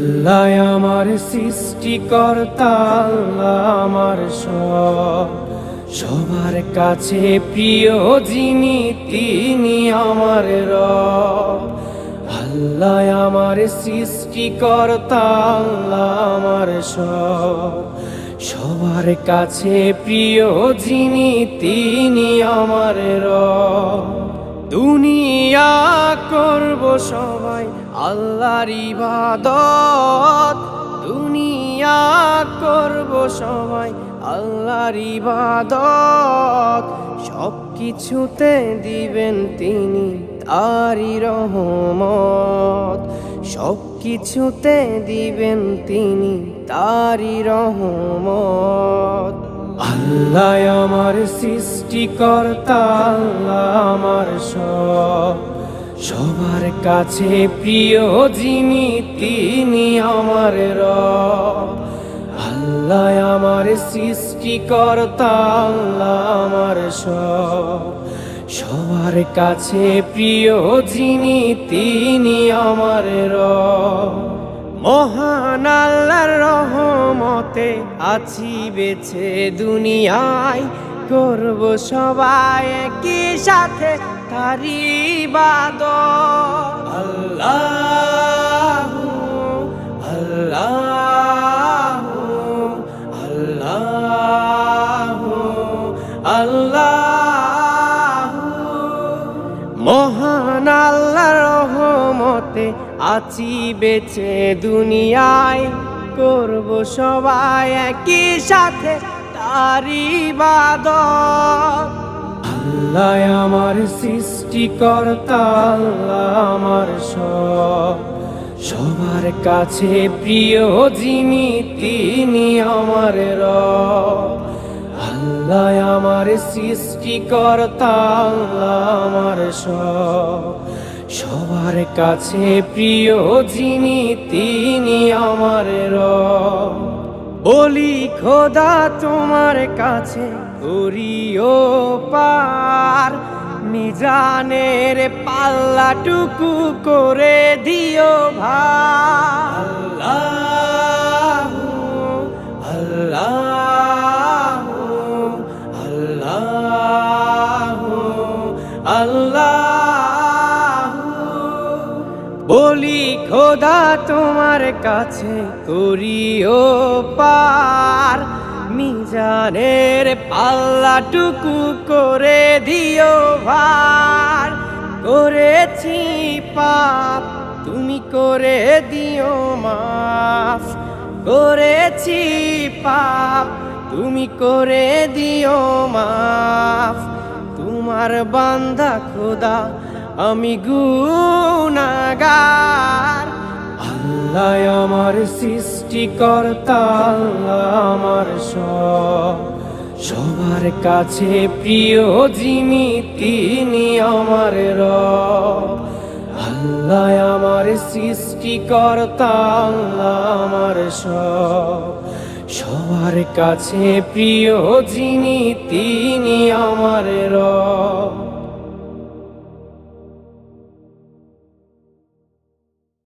আল্লাহ আমার সৃষ্টিকর্তা, আল্লাহ আমার সবার কাছে প্রিয় যিনি তিনি আমার রব। আল্লাহ আমার সৃষ্টিকর্তা, আল্লাহ আমার সবার কাছে প্রিয় যিনি তিনি আমার রব। দুনিয়া করব সবাই আল্লাহর ইবাদত, দুনিয়া করব সবাই আল্লাহর ইবাদত। সব কিছুতে দিবেন তিনি তারই রহমত, সব কিছুতে দিবেন তিনি তারই রহমত। আল্লাহ আমার সৃষ্টিকর্তা, আল্লাহ আমার সবার কাছে প্রিয় যিনি তিনি আমার রব। আল্লাহ আমার সৃষ্টিকর্তা, আল্লাহ আমার সবার কাছে প্রিয় যিনি তিনি আমার রব। মহান আল্লাহর রহমতে আছি বেঁচে দুনিয়ায়, করব সবাই একই সাথে তারই ইবাদত। আল্লাহু আল্লাহু আল্লাহু আল্লাহু। মহান আল্লাহর রহমতে আছি বেঁচে দুনিয়ায়, করব সবাই একই সাথে তারই ইবাদত। আল্লাহ আমার সৃষ্টিকর্তা, আল্লাহ আমার সবার কাছে প্রিয় যিনি তিনি আমার রব। আল্লাহ আমার সৃষ্টিকর্তা, আল্লাহ আমার সবার কাছে প্রিয় যিনি তিনি আমার রব। বলি খোদা তোমার কাছে করিও পার, মিজানের পাল্লাটুকু করে দিও ভার। আল্লাহু আল্লাহু আল্লাহু আল্লাহু। বলি খোদা তোমার কাছে করিও পার, মিজানের পাল্লাটুকু করে দিও ভার। করেছি পাপ তুমি করে দিও মাফ, করেছি পাপ তুমি করে দিও মাফ। তোমার বান্দা খোদা আমি গুনাহগার। আল্লাহ আমার সৃষ্টিকর্তা, আল্লাহ আমার সবার কাছে প্রিয় যিনি তিনি আমার রব। আল্লাহ আমার সৃষ্টিকর্তা, আল্লাহ আমার সবার কাছে প্রিয় যিনি তিনি আমার রব।